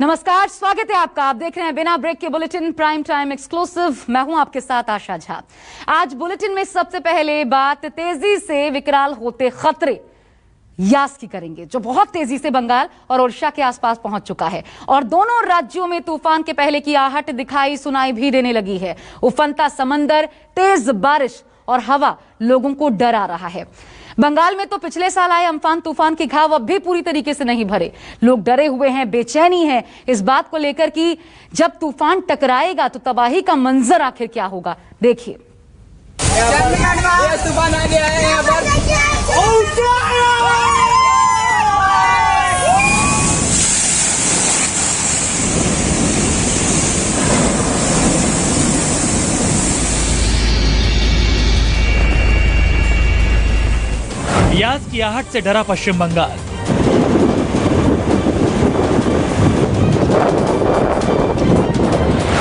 नमस्कार, स्वागत है आपका। आप देख रहे हैं बिना ब्रेक के बुलेटिन प्राइम टाइम एक्सक्लूसिव। मैं हूं आपके साथ आशा झा। आज बुलेटिन में सबसे पहले बात तेजी से विकराल होते खतरे यास की करेंगे, जो बहुत तेजी से बंगाल और ओडिशा के आसपास पहुंच चुका है और दोनों राज्यों में तूफान के पहले की आहट दिखाई सुनाई भी देने लगी है। उफनता समंदर, तेज बारिश और हवा लोगों को डरा रहा है। बंगाल में तो पिछले साल आए अम्फान तूफान के घाव अब भी पूरी तरीके से नहीं भरे। लोग डरे हुए हैं, बेचैनी है इस बात को लेकर कि जब तूफान टकराएगा तो तबाही का मंजर आखिर क्या होगा। देखिए, तूफान आ गया है यहाँ पर। यास की आहट से डरा पश्चिम बंगाल।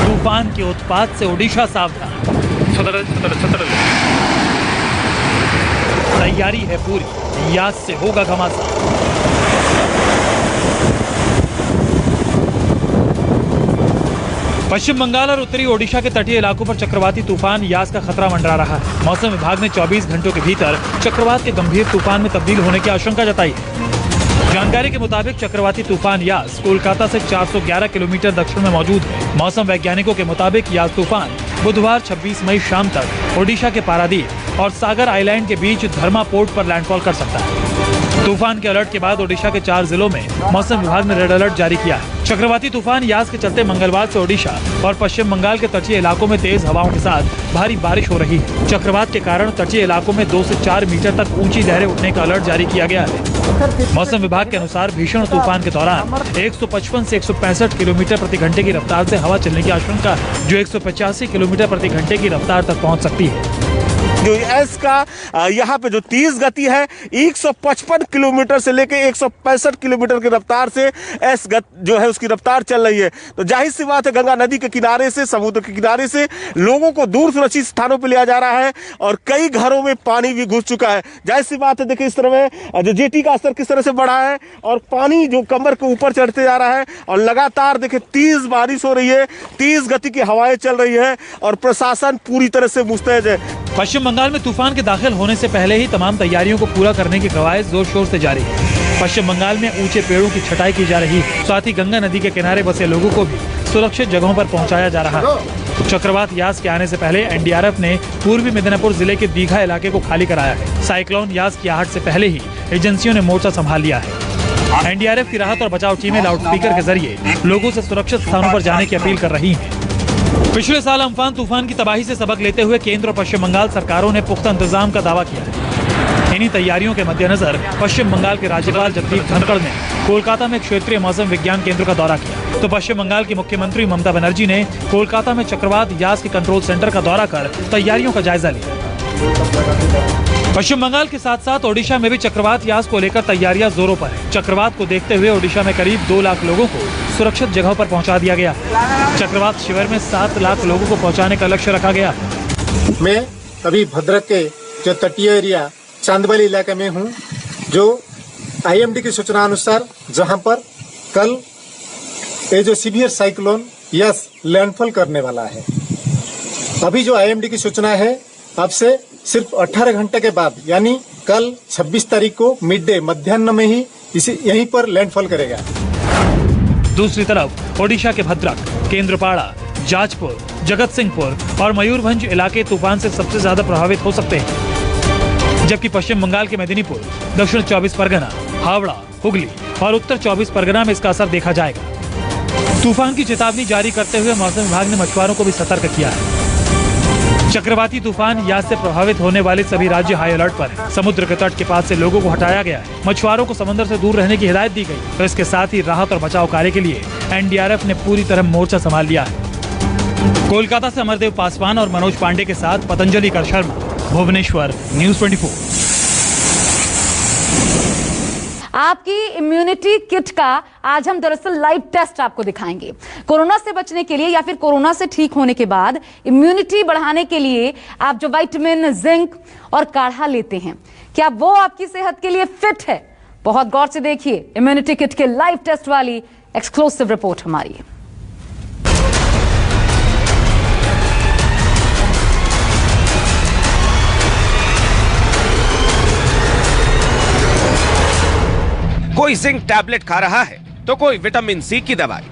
तूफान के उत्पात से ओडिशा सावधान। तैयारी है पूरी, यास से होगा घमासान। पश्चिम बंगाल और उत्तरी ओडिशा के तटीय इलाकों पर चक्रवाती तूफान यास का खतरा मंडरा रहा है। मौसम विभाग ने 24 घंटों के भीतर चक्रवात के गंभीर तूफान में तब्दील होने की आशंका जताई है। जानकारी के मुताबिक चक्रवाती तूफान यास कोलकाता से 411 किलोमीटर दक्षिण में मौजूद है। मौसम वैज्ञानिकों के मुताबिक यास तूफान बुधवार 26 मई शाम तक ओडिशा के पारादीप और सागर आइलैंड के बीच धर्मा पोर्ट पर लैंडफॉल कर सकता है। तूफान के अलर्ट के बाद ओडिशा के 4 जिलों में मौसम विभाग ने रेड अलर्ट जारी किया है। चक्रवाती तूफान यास के चलते मंगलवार से ओडिशा और पश्चिम बंगाल के तटीय इलाकों में तेज हवाओं के साथ भारी बारिश हो रही है। चक्रवात के कारण तटीय इलाकों में 2 से 4 मीटर तक ऊंची लहरें उठने का अलर्ट जारी किया गया है। मौसम विभाग के अनुसार भीषण तूफान के दौरान 155 से 165 किलोमीटर प्रति घंटे की रफ्तार से हवा चलने की आशंका है, जो 185 किलोमीटर प्रति घंटे की रफ्तार तक पहुंच सकती है। जो एस का यहाँ पे जो तेज गति है 155 किलोमीटर से लेके 165 किलोमीटर की रफ्तार से एस जो है उसकी रफ्तार चल रही है। तो जाहिर सी बात है, गंगा नदी के किनारे से, समुद्र के किनारे से लोगों को दूर सुरक्षित स्थानों पे लिया जा रहा है और कई घरों में पानी भी घुस चुका है। जाहिर सी बात है, देखिए इस तरह में जो जेटी का स्तर किस तरह से बढ़ा है और पानी जो कमर के ऊपर चढ़ते जा रहा है और लगातार देखिए तेज बारिश हो रही है, तेज गति की हवाएं चल रही है और प्रशासन पूरी तरह से मुस्तैद है। पश्चिम बंगाल में तूफान के दाखिल होने से पहले ही तमाम तैयारियों को पूरा करने की कवायद जोर शोर से जारी है। पश्चिम बंगाल में ऊंचे पेड़ों की छटाई की जा रही है। साथ ही गंगा नदी के किनारे बसे लोगों को भी सुरक्षित जगहों पर पहुंचाया जा रहा है। चक्रवात यास के आने से पहले एनडीआरएफ ने पूर्वी मिदनापुर जिले के दीघा इलाके को खाली कराया है। साइक्लोन यास की आहट से पहले ही एजेंसियों ने मोर्चा संभाल लिया है। एनडीआरएफ की राहत और बचाव टीमें लाउडस्पीकर के जरिए लोगों से सुरक्षित स्थानों पर जाने की अपील कर रही है। पिछले साल अम्फान तूफान की तबाही से सबक लेते हुए केंद्र और पश्चिम बंगाल सरकारों ने पुख्ता इंतजाम का दावा किया है। इन्हीं तैयारियों के मद्देनजर पश्चिम बंगाल के राज्यपाल जगदीप धनखड़ ने कोलकाता में क्षेत्रीय मौसम विज्ञान केंद्र का दौरा किया। तो पश्चिम बंगाल की मुख्यमंत्री ममता बनर्जी ने कोलकाता में चक्रवात यास के कंट्रोल सेंटर का दौरा कर तैयारियों का जायजा लिया। पश्चिम बंगाल के साथ साथ ओडिशा में भी चक्रवात यास को लेकर तैयारियां जोरों पर है। चक्रवात को देखते हुए ओडिशा में करीब 2 लाख लोगों को सुरक्षित जगहों पर पहुंचा दिया गया। चक्रवात शिविर में 7 लाख लोगों को पहुंचाने का लक्ष्य रखा गया। मैं अभी भद्रक के जो तटीय एरिया चांदबली इलाके में हूं, जो आईएमडी की सूचना अनुसार जहां पर कल ये जो सीवियर साइक्लोन यस लैंडफॉल करने वाला है। अभी जो आईएमडी की सूचना है, अब से सिर्फ 18 घंटे के बाद यानी कल 26 तारीख को मिड डे मध्याह्न में ही यहीं पर लैंडफॉल करेगा। दूसरी तरफ ओडिशा के भद्रक, केंद्रपाड़ा, जाजपुर, जगत सिंहपुर और मयूरभंज इलाके तूफान से सबसे ज्यादा प्रभावित हो सकते हैं, जबकि पश्चिम बंगाल के मेदिनीपुर, दक्षिण 24 परगना, हावड़ा, हुगली और उत्तर 24 परगना में इसका असर देखा जाएगा। तूफान की चेतावनी जारी करते हुए मौसम विभाग ने मछुआरों को भी सतर्क किया है। चक्रवाती तूफान यास से प्रभावित होने वाले सभी राज्य हाई अलर्ट पर हैं। समुद्र के तट के पास से लोगों को हटाया गया है। मछुआरों को समंदर से दूर रहने की हिदायत दी गई। तो इसके साथ ही राहत और बचाव कार्य के लिए एनडीआरएफ ने पूरी तरह मोर्चा संभाल लिया है। कोलकाता से अमरदेव पासवान और मनोज पांडे के साथ पतंजलि कर शर्मा, भुवनेश्वर, न्यूज 24। आपकी इम्यूनिटी किट का आज हम दरअसल लाइव टेस्ट आपको दिखाएंगे। कोरोना से बचने के लिए या फिर कोरोना से ठीक होने के बाद इम्यूनिटी बढ़ाने के लिए आप जो विटामिन, जिंक और काढ़ा लेते हैं, क्या वो आपकी सेहत के लिए फिट है? बहुत गौर से देखिए इम्यूनिटी किट के लाइव टेस्ट वाली एक्सक्लूसिव रिपोर्ट हमारी। कोई जिंक टैबलेट खा रहा है तो कोई विटामिन सी की दवाई,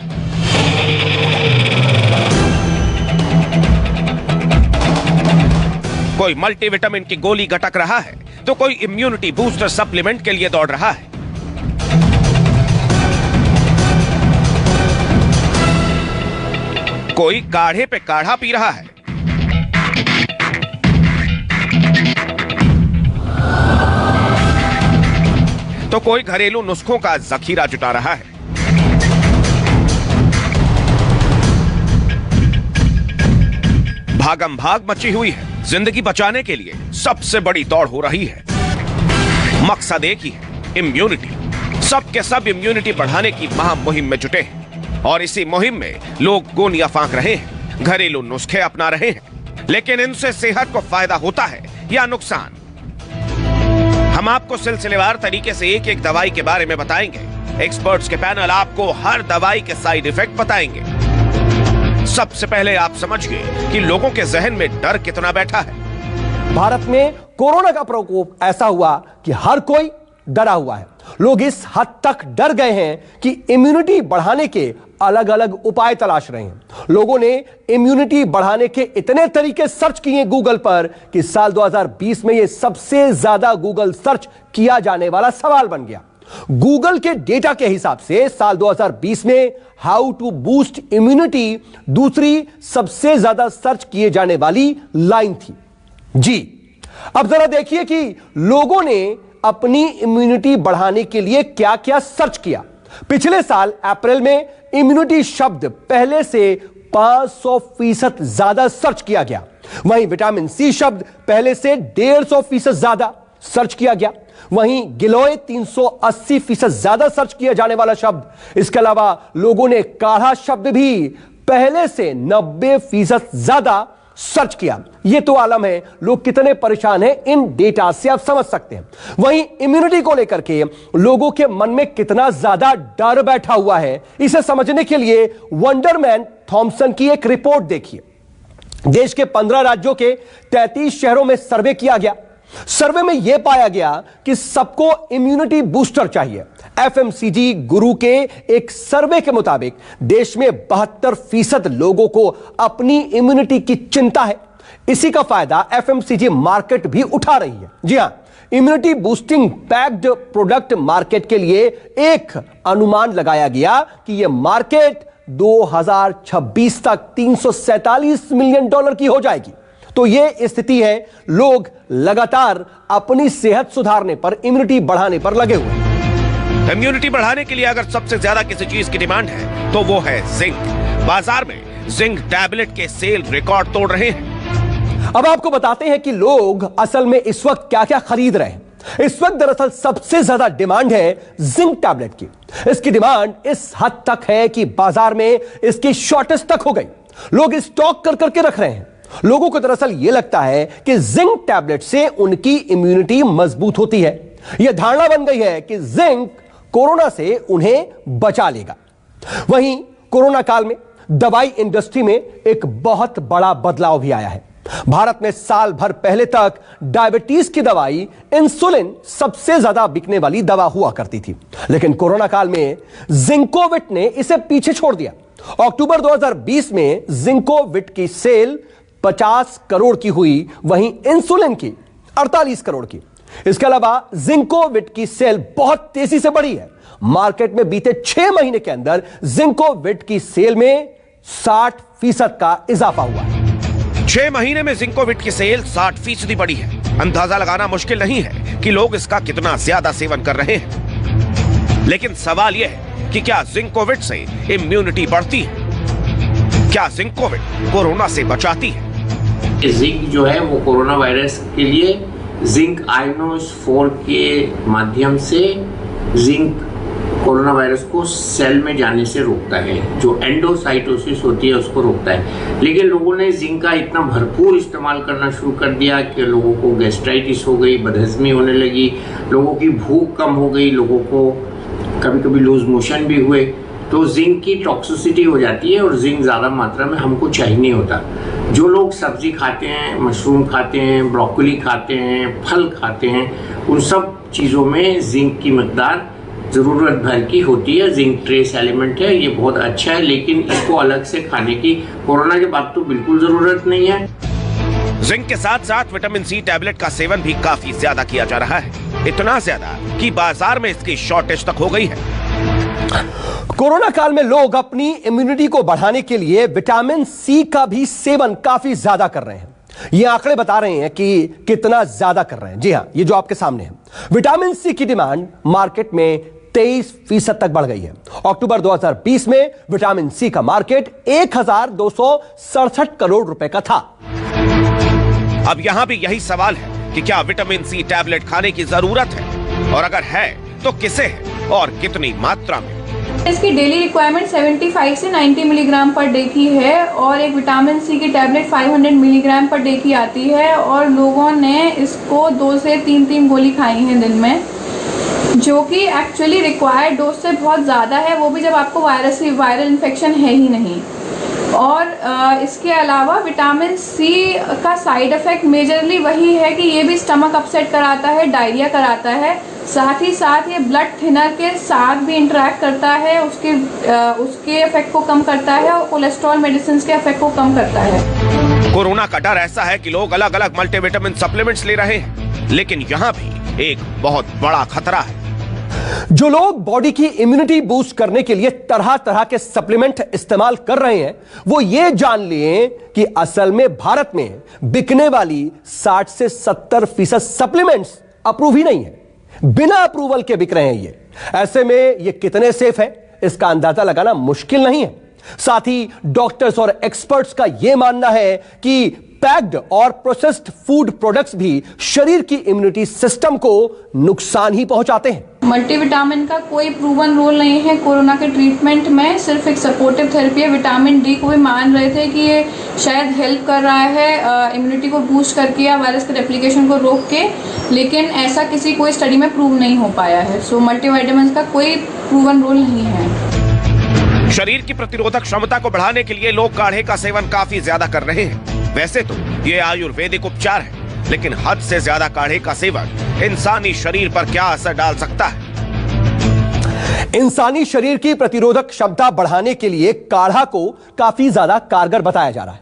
कोई मल्टीविटामिन की गोली गटक रहा है तो कोई इम्यूनिटी बूस्टर सप्लीमेंट के लिए दौड़ रहा है। कोई काढ़े पे काढ़ा पी रहा है, तो कोई घरेलू नुस्खों का जखीरा जुटा रहा है। भागम भाग मची हुई है। जिंदगी बचाने के लिए सबसे बड़ी दौड़ हो रही है। मकसद एक ही है, इम्यूनिटी। सबके सब इम्यूनिटी बढ़ाने की महामुहिम में जुटे हैं और इसी मुहिम में लोग गोलियां फांक रहे हैं, घरेलू नुस्खे अपना रहे हैं। लेकिन इनसे सेहत को फायदा होता है या नुकसान? हम आपको सिलसिलेवार तरीके से एक एक दवाई के बारे में बताएंगे। एक्सपर्ट्स के पैनल आपको हर दवाई के साइड इफेक्ट बताएंगे। सबसे पहले आप समझिए कि लोगों के जहन में डर कितना बैठा है। भारत में कोरोना का प्रकोप ऐसा हुआ कि हर कोई डरा हुआ है। लोग इस हद तक डर गए हैं कि इम्यूनिटी बढ़ाने के अलग अलग उपाय तलाश रहे हैं। लोगों ने इम्यूनिटी बढ़ाने के इतने तरीके सर्च किए गूगल पर कि साल 2020 में यह सबसे ज्यादा गूगल सर्च किया जाने वाला सवाल बन गया। गूगल के डेटा के हिसाब से साल 2020 में हाउ टू बूस्ट इम्यूनिटी दूसरी सबसे ज्यादा सर्च किए जाने वाली लाइन थी। जी, अब जरा देखिए कि लोगों ने अपनी इम्यूनिटी बढ़ाने के लिए क्या क्या सर्च किया। पिछले साल अप्रैल में इम्यूनिटी शब्द पहले से 500% ज्यादा सर्च किया गया। वहीं विटामिन सी शब्द पहले से 150% ज्यादा सर्च किया गया। वहीं गिलोय 380% ज्यादा सर्च किया जाने वाला शब्द। इसके अलावा लोगों ने काढ़ा शब्द भी पहले से 90% ज्यादा सर्च किया। यह तो आलम है, लोग कितने परेशान हैं इन डेटा से आप समझ सकते हैं। वहीं इम्यूनिटी को लेकर के लोगों के मन में कितना ज्यादा डर बैठा हुआ है, इसे समझने के लिए वंडरमैन थॉमसन की एक रिपोर्ट देखिए। देश के 15 राज्यों के 33 शहरों में सर्वे किया गया। सर्वे में यह पाया गया कि सबको इम्यूनिटी बूस्टर चाहिए। एफएमसीजी गुरु के एक सर्वे के मुताबिक देश में 72% लोगों को अपनी इम्यूनिटी की चिंता है। इसी का फायदा एफएमसीजी मार्केट भी उठा रही है। जी हां, immunity boosting packed product market के लिए एक अनुमान लगाया गया कि यह मार्केट 2026 तक $347 मिलियन की हो जाएगी। तो यह स्थिति है, लोग लगातार अपनी सेहत सुधारने पर, इम्यूनिटी बढ़ाने पर लगे हुए हैं। इम्यूनिटी बढ़ाने के लिए अगर सबसे ज्यादा किसी चीज की डिमांड है तो वो है जिंक। बाजार में जिंक टैबलेट के सेल रिकॉर्ड तोड़ रहे हैं। अब आपको बताते हैं कि लोग असल में इस वक्त क्या क्या खरीद रहे हैं। इस वक्त दरअसल सबसे ज्यादा डिमांड है जिंक टैबलेट की। इसकी डिमांड इस हद तक है कि बाजार में इसकी शॉर्टेज तक हो गई। लोग स्टॉक कर करके रख रहे हैं। लोगों को दरअसल यह लगता है कि जिंक टैबलेट से उनकी इम्यूनिटी मजबूत होती है। यह धारणा बन गई है कि जिंक कोरोना से उन्हें बचा लेगा। वहीं कोरोना काल में दवाई इंडस्ट्री में एक बहुत बड़ा बदलाव भी आया है। भारत में साल भर पहले तक डायबिटीज की दवाई इंसुलिन सबसे ज्यादा बिकने वाली दवा हुआ करती थी, लेकिन कोरोना काल में जिंकोविट ने इसे पीछे छोड़ दिया। अक्टूबर 2020 में जिंकोविट की सेल 50 करोड़ की हुई, वहीं इंसुलिन की 48 करोड़ की। इसके अलावा जिंकोविट की सेल बहुत तेजी से बढ़ी है। मार्केट में बीते 6 महीने के अंदर जिंकोविट की सेल में 60% का इजाफा हुआ है। 6 महीने में जिंकोविट की सेल 60% बढ़ी है। अंदाजा लगाना मुश्किल नहीं है कि लोग इसका कितना ज्यादा सेवन कर रहे हैं। लेकिन सवाल यह है कि क्या जिंकोविट से इम्यूनिटी बढ़ती है? क्या जिंकोविट कोरोना से बचाती है? जिंक जो है वो कोरोना वायरस के लिए जिंक आयनोस्फोर के माध्यम से जिंक कोरोना वायरस को सेल में जाने से रोकता है। जो एंडोसाइटोसिस होती है उसको रोकता है। लेकिन लोगों ने जिंक का इतना भरपूर इस्तेमाल करना शुरू कर दिया कि लोगों को गैस्ट्राइटिस हो गई, बदहजमी होने लगी, लोगों की भूख कम हो गई, लोगों को कभी कभी लूज मोशन भी हुए। तो जिंक की टॉक्सिसिटी हो जाती है और जिंक ज़्यादा मात्रा में हमको चाहिए नहीं होता। जो लोग सब्जी खाते हैं, मशरूम खाते हैं, ब्रोकली खाते हैं, फल खाते हैं, उन सब चीज़ों में जिंक की मकदार ज़रूरत भर की होती है। जिंक ट्रेस एलिमेंट है, ये बहुत अच्छा है, लेकिन इसको अलग से खाने की कोरोना के बाद तो बिल्कुल ज़रूरत नहीं है। जिंक के साथ साथ विटामिन सी टैबलेट का सेवन भी काफी ज्यादा किया जा रहा है, इतना ज्यादा कि बाजार में इसकी शॉर्टेज तक हो गई है। कोरोना काल में लोग अपनी इम्यूनिटी को बढ़ाने के लिए विटामिन सी का भी सेवन काफी ज्यादा कर रहे हैं। ये आंकड़े बता रहे हैं कि कितना ज्यादा कर रहे हैं। जी हां, ये जो आपके सामने है, विटामिन सी की डिमांड मार्केट में 23% तक बढ़ गई है। अक्टूबर 2020 में विटामिन सी का मार्केट 1267 करोड़ रुपए का था। अब यहां भी यही सवाल है कि क्या विटामिन सी टैबलेट खाने की जरूरत है, और अगर है तो किसे है और कितनी मात्रा में। इसकी डेली रिक्वायरमेंट 75 से 90 मिलीग्राम पर डे की है और एक विटामिन सी की टैबलेट 500 मिलीग्राम पर डे की आती है, और लोगों ने इसको 2 से 3 गोली खाई हैं दिन में, जो कि एक्चुअली रिक्वायर्ड डोज से बहुत ज़्यादा है, वो भी जब आपको वायरल इन्फेक्शन है ही नहीं। और इसके अलावा विटामिन सी का साइड इफ़ेक्ट मेजरली वही है कि ये भी स्टमक अपसेट कराता है, डायरिया कराता है, साथ ही साथ ये ब्लड थिनर के साथ भी इंटरेक्ट करता है, उसके इफेक्ट को कम करता है और कोलेस्ट्रॉल मेडिसिन के इफेक्ट को कम करता है। कोरोना का डर ऐसा है कि लोग अलग अलग मल्टीविटामिन सप्लीमेंट्स ले रहे हैं, लेकिन यहाँ भी एक बहुत बड़ा खतरा है। जो लोग बॉडी की इम्यूनिटी बूस्ट करने के लिए तरह तरह के सप्लीमेंट इस्तेमाल कर रहे हैं, वो ये जान लें कि असल में भारत में बिकने वाली 60 से 70% सप्लीमेंट्स अप्रूव ही नहीं है, बिना अप्रूवल के बिक रहे हैं ये। ऐसे में ये कितने सेफ है, इसका अंदाजा लगाना मुश्किल नहीं है। साथ ही डॉक्टर्स और एक्सपर्ट्स का यह मानना है कि पैक्ड और प्रोसेस्ड फूड प्रोडक्ट्स भी शरीर की इम्यूनिटी सिस्टम को नुकसान ही पहुंचाते हैं। मल्टीविटामिन का कोई प्रूवन रोल नहीं है कोरोना के ट्रीटमेंट में, सिर्फ एक सपोर्टिव थेरेपी है। विटामिन डी को भी मान रहे थे कि ये शायद हेल्प कर रहा है इम्यूनिटी को बूस्ट करके या वायरस के रेप्लिकेशन को रोक के, लेकिन ऐसा किसी कोई स्टडी में प्रूव नहीं हो पाया है। सो मल्टीविटामिन का कोई प्रूवन रोल नहीं है। शरीर की प्रतिरोधक क्षमता को बढ़ाने के लिए लोग काढ़े का सेवन काफी ज्यादा कर रहे हैं। वैसे तो ये आयुर्वेदिक उपचार है, लेकिन हद से ज्यादा काढ़े का सेवन इंसानी शरीर पर क्या असर डाल सकता है? इंसानी शरीर की प्रतिरोधक क्षमता बढ़ाने के लिए काढ़ा को काफी ज्यादा कारगर बताया जा रहा है।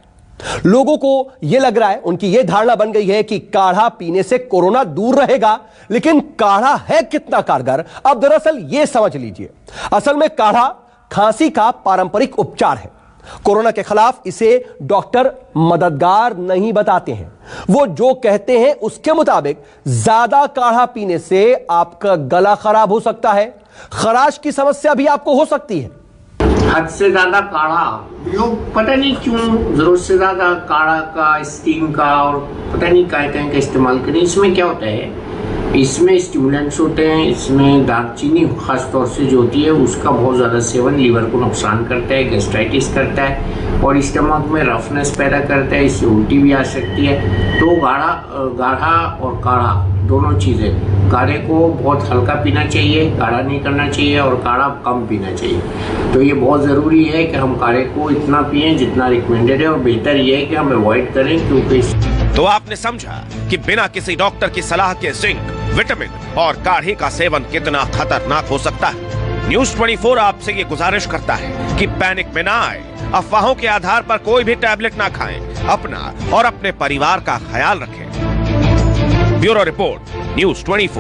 लोगों को यह लग रहा है, उनकी यह धारणा बन गई है कि काढ़ा पीने से कोरोना दूर रहेगा, लेकिन काढ़ा है कितना कारगर, अब दरअसल यह समझ लीजिए। असल में काढ़ा खांसी का पारंपरिक उपचार है। कोरोना के खिलाफ इसे डॉक्टर मददगार नहीं बताते हैं। वो जो कहते हैं उसके मुताबिक ज्यादा काढ़ा पीने से आपका गला खराब हो सकता है, खराश की समस्या भी आपको हो सकती है। हद से ज्यादा काढ़ा, लोग पता नहीं क्यों जरूरत से ज्यादा काढ़ा का, स्टीम का और पता नहीं क्या का इस्तेमाल करें। इसमें क्या होता है, इसमें स्टिमुलेंट्स होते हैं, इसमें दालचीनी खास तौर से जो होती है उसका बहुत ज़्यादा सेवन लीवर को नुकसान करता है, गैस्ट्राइटिस करता है और स्टमक में रफनेस पैदा करता है, इससे उल्टी भी आ सकती है। तो गाढ़ा और काढ़ा दोनों चीज़ें, काढ़े को बहुत हल्का पीना चाहिए, गाढ़ा नहीं करना चाहिए, और काढ़ा कम पीना चाहिए। तो ये बहुत ज़रूरी है कि हम काढ़े को इतना पिएं जितना रिकमेंडेड है, और बेहतर ये है कि हम अवॉइड करें, क्योंकि तो आपने समझा कि बिना किसी डॉक्टर की सलाह के जिंक, विटामिन और काढ़े का सेवन कितना खतरनाक हो सकता है। न्यूज़ 24 आपसे ये गुजारिश करता है कि पैनिक में ना आए, अफवाहों के आधार पर कोई भी टैबलेट ना खाएं, अपना और अपने परिवार का ख्याल रखें। Bureau report, news 24।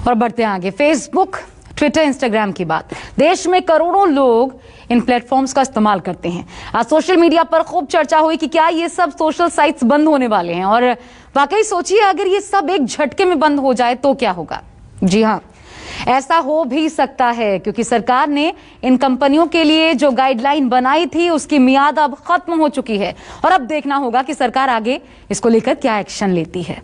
और बढ़ते हैं आगे। फेसबुक, ट्विटर, इंस्टाग्राम की बात। देश में करोड़ों लोग इन प्लेटफॉर्म्स का इस्तेमाल करते हैं। आज सोशल मीडिया पर खूब चर्चा हुई कि क्या ये सब सोशल साइट्स बंद होने वाले हैं, और वाकई सोचिए अगर ये सब एक झटके में बंद हो जाए तो क्या होगा। जी हाँ, ऐसा हो भी सकता है, क्योंकि सरकार ने इन कंपनियों के लिए जो गाइडलाइन बनाई थी उसकी मियाद अब खत्म हो चुकी है, और अब देखना होगा कि सरकार आगे इसको लेकर क्या एक्शन लेती है।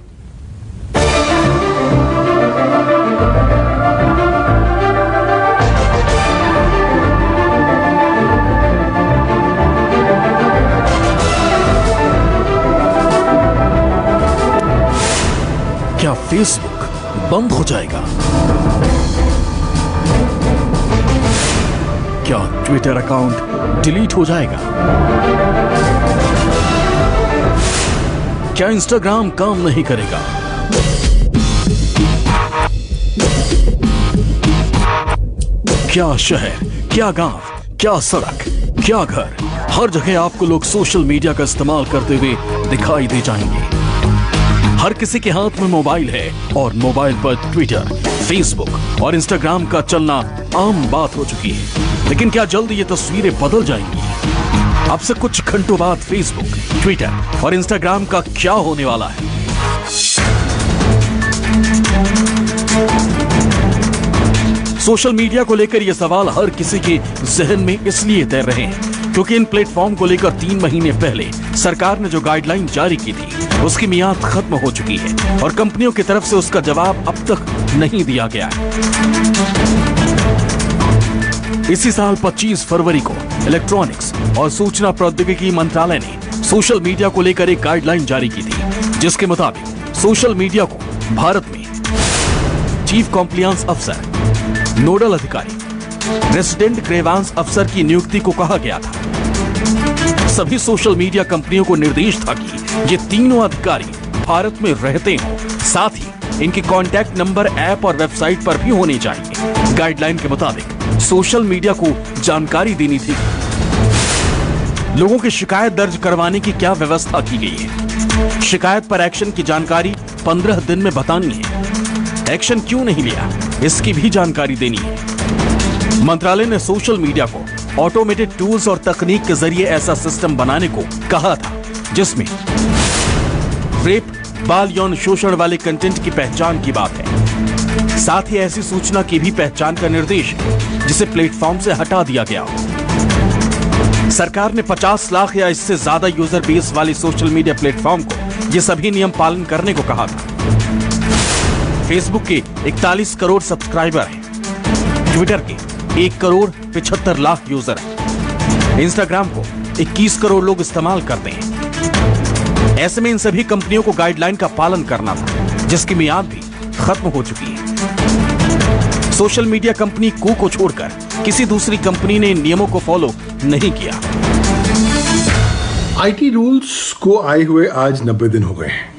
क्या फेसबुक बंद हो जाएगा? क्या ट्विटर अकाउंट डिलीट हो जाएगा? क्या इंस्टाग्राम काम नहीं करेगा? क्या शहर, क्या गांव, क्या सड़क, क्या घर, हर जगह आपको लोग सोशल मीडिया का इस्तेमाल करते हुए दिखाई दे जाएंगे। हर किसी के हाथ में मोबाइल है और मोबाइल पर ट्विटर, फेसबुक और इंस्टाग्राम का चलना आम बात हो चुकी है। लेकिन क्या जल्द ये तस्वीरें बदल जाएंगी? अब से कुछ घंटों बाद फेसबुक, ट्विटर और इंस्टाग्राम का क्या होने वाला है? सोशल मीडिया को लेकर ये सवाल हर किसी के जहन में इसलिए तैर रहे हैं क्योंकि इन प्लेटफॉर्म को लेकर 3 महीने पहले सरकार ने जो गाइडलाइन जारी की थी उसकी मियाद खत्म हो चुकी है और कंपनियों की तरफ से उसका जवाब अब तक नहीं दिया गया है। इसी साल 25 फरवरी को इलेक्ट्रॉनिक्स और सूचना प्रौद्योगिकी मंत्रालय ने सोशल मीडिया को लेकर एक गाइडलाइन जारी की थी जिसके मुताबिक सोशल मीडिया को भारत में चीफ कॉम्प्लायंस अफसर, नोडल अधिकारी, रेसिडेंट ग्रीवांस अफसर की नियुक्ति को कहा गया था। सभी सोशल मीडिया कंपनियों को निर्देश था कि ये तीनों अधिकारी भारत में रहते हों, साथ ही इनके कॉन्टैक्ट नंबर ऐप और वेबसाइट पर भी होने चाहिए। गाइडलाइन के मुताबिक सोशल मीडिया को जानकारी देनी थी लोगों की शिकायत दर्ज करवाने की क्या व्यवस्था की गई है, शिकायत पर एक्शन की जानकारी 15 दिन में बतानी है, एक्शन क्यों नहीं लिया इसकी भी जानकारी देनी है। मंत्रालय ने सोशल मीडिया को ऑटोमेटेड टूल्स और तकनीक के जरिए ऐसा सिस्टम बनाने को कहा था जिसमें रेप, बाल यौन शोषण वाले कंटेंट की पहचान की बात है। साथ ही ऐसी सूचना की भी पहचान का निर्देश है जिसे प्लेटफॉर्म से हटा दिया गया हो। सरकार ने 50 लाख या इससे ज्यादा यूजर बेस वाले सोशल मीडिया प्लेटफॉर्म को ये सभी नियम पालन करने को कहा था। फेसबुक के 41 करोड़ सब्सक्राइबर हैं, ट्विटर के 1 करोड़ 75 लाख यूजर हैं, इंस्टाग्राम को 21 करोड़ लोग इस्तेमाल करते हैं। ऐसे में इन सभी कंपनियों को गाइडलाइन का पालन करना था जिसकी मियाद भी खत्म हो चुकी है। सोशल मीडिया कंपनी कू को छोड़कर किसी दूसरी कंपनी ने इन नियमों को फॉलो नहीं किया। आईटी रूल्स को आए हुए आज 90 दिन हो गए हैं।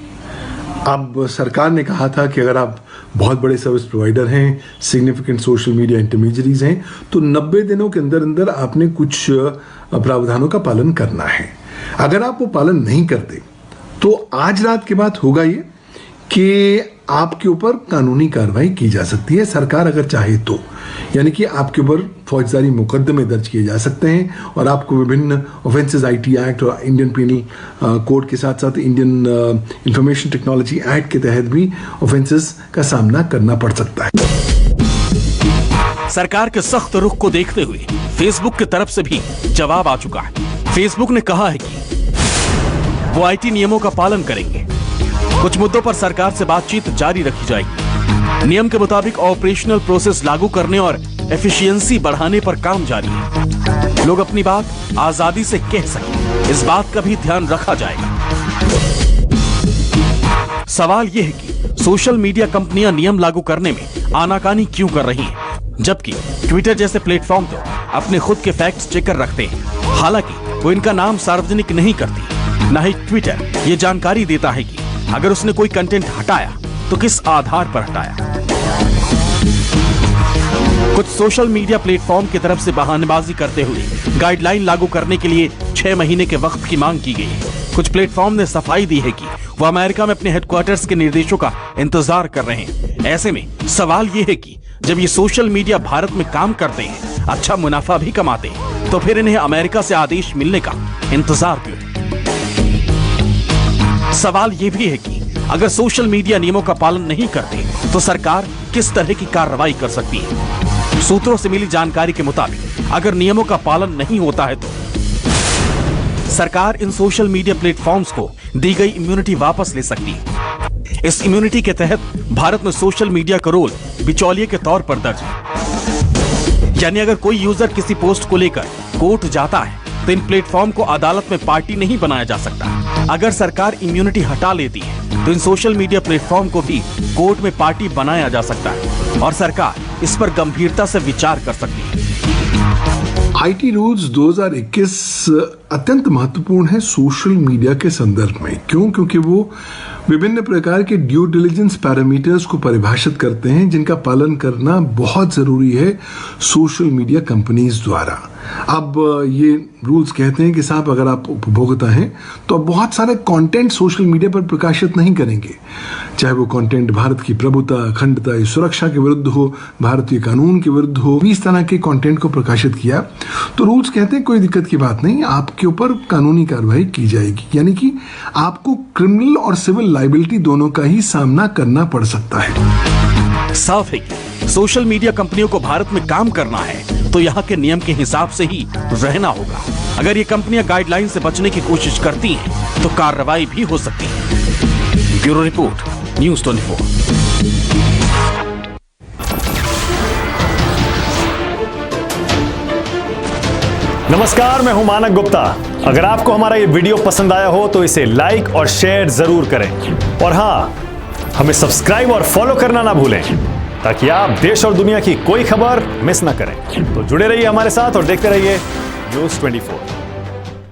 अब सरकार ने कहा था कि अगर आप बहुत बड़े सर्विस प्रोवाइडर हैं, सिग्निफिकेंट सोशल मीडिया इंटरमीडियरीज हैं, तो 90 दिनों के अंदर अंदर आपने कुछ प्रावधानों का पालन करना है। अगर आप वो पालन नहीं करते तो आज रात के बाद होगा ये कि आपके ऊपर कानूनी कार्रवाई की जा सकती है, सरकार अगर चाहे तो। यानी कि आपके ऊपर फौजदारी मुकदमे दर्ज किए जा सकते हैं और आपको विभिन्न ऑफेंसेस आईटी एक्ट और इंडियन पीनल कोड के साथ साथ इंडियन इंफॉर्मेशन टेक्नोलॉजी एक्ट के तहत भी ऑफेंसेस का सामना करना पड़ सकता है। सरकार के सख्त रुख को देखते हुए फेसबुक की तरफ से भी जवाब आ चुका है। फेसबुक ने कहा है कि वो आईटी नियमों का पालन करेंगे। कुछ मुद्दों पर सरकार से बातचीत जारी रखी जाएगी। नियम के मुताबिक ऑपरेशनल प्रोसेस लागू करने और एफिशिएंसी बढ़ाने पर काम जारी है। लोग अपनी बात आजादी से कह सकें, इस बात का भी ध्यान रखा जाएगा। सवाल यह है कि सोशल मीडिया कंपनियां नियम लागू करने में आनाकानी क्यों कर रही हैं, जबकि ट्विटर जैसे प्लेटफॉर्म तो अपने खुद के फैक्ट चेकर रखते हैं। हालांकि वो इनका नाम सार्वजनिक नहीं करती, न ही ट्विटर ये जानकारी देता है कि अगर उसने कोई कंटेंट हटाया तो किस आधार पर हटाया। कुछ सोशल मीडिया प्लेटफॉर्म की तरफ से बहानेबाजी करते हुए गाइडलाइन लागू करने के लिए 6 महीने के वक्त की मांग की गई है। कुछ प्लेटफॉर्म ने सफाई दी है कि वो अमेरिका में अपने हेडक्वार्टर्स के निर्देशों का इंतजार कर रहे हैं। ऐसे में सवाल ये है कि जब ये सोशल मीडिया भारत में काम करते हैं, अच्छा मुनाफा भी कमाते हैं, तो फिर इन्हें अमेरिका से आदेश मिलने का इंतजार क्यों है? सवाल यह भी है कि अगर सोशल मीडिया नियमों का पालन नहीं करते तो सरकार किस तरह की कार्रवाई कर सकती है। सूत्रों से मिली जानकारी के मुताबिक अगर नियमों का पालन नहीं होता है तो सरकार इन सोशल मीडिया प्लेटफॉर्म्स को दी गई इम्यूनिटी वापस ले सकती है। इस इम्यूनिटी के तहत भारत में सोशल मीडिया का रोल बिचौलिए के तौर पर दर्ज है। यानी अगर कोई यूजर किसी पोस्ट को लेकर कोर्ट जाता है तो इन प्लेटफॉर्म को अदालत में पार्टी नहीं बनाया जा सकता। अगर सरकार इम्यूनिटी हटा लेती है तो इन सोशल मीडिया प्लेटफॉर्म को भी कोर्ट में पार्टी बनाया जा सकता है और सरकार इस पर गंभीरता से विचार कर सकती है। आईटी रूल्स 2021 अत्यंत महत्वपूर्ण है सोशल मीडिया के संदर्भ में। क्यों? क्योंकि वो विभिन्न प्रकार के ड्यू डिलिजेंस पैरामीटर्स को परिभाषित करते हैं जिनका पालन करना बहुत जरूरी है सोशल मीडिया कंपनीज द्वारा। अब ये रूल्स कहते हैं कि साहब अगर आप उपभोक्ता हैं तो आप बहुत सारे कंटेंट सोशल मीडिया पर प्रकाशित नहीं करेंगे, चाहे वो कंटेंट भारत की प्रभुता, अखंडता, सुरक्षा के विरुद्ध हो, भारतीय कानून के विरुद्ध हो। इस तरह के कंटेंट को प्रकाशित किया तो रूल्स कहते हैं कोई दिक्कत की बात नहीं, आपके ऊपर कानूनी कार्रवाई की जाएगी, यानी कि आपको क्रिमिनल और सिविल लायबिलिटी दोनों का ही सामना करना पड़ सकता है। साफ है कि सोशल मीडिया कंपनियों को भारत में काम करना है तो यहाँ के नियम के हिसाब से ही रहना होगा। अगर ये कंपनियां गाइडलाइन से बचने की कोशिश करती हैं तो कार्रवाई भी हो सकती है। Bureau report, news 24। नमस्कार, मैं हूं मानक गुप्ता। अगर आपको हमारा ये वीडियो पसंद आया हो तो इसे लाइक और शेयर जरूर करें, और हाँ, हमें सब्सक्राइब और फॉलो करना ना भूलें ताकि आप देश और दुनिया की कोई खबर मिस ना करें। तो जुड़े रहिए हमारे साथ और देखते रहिए न्यूज़ 24।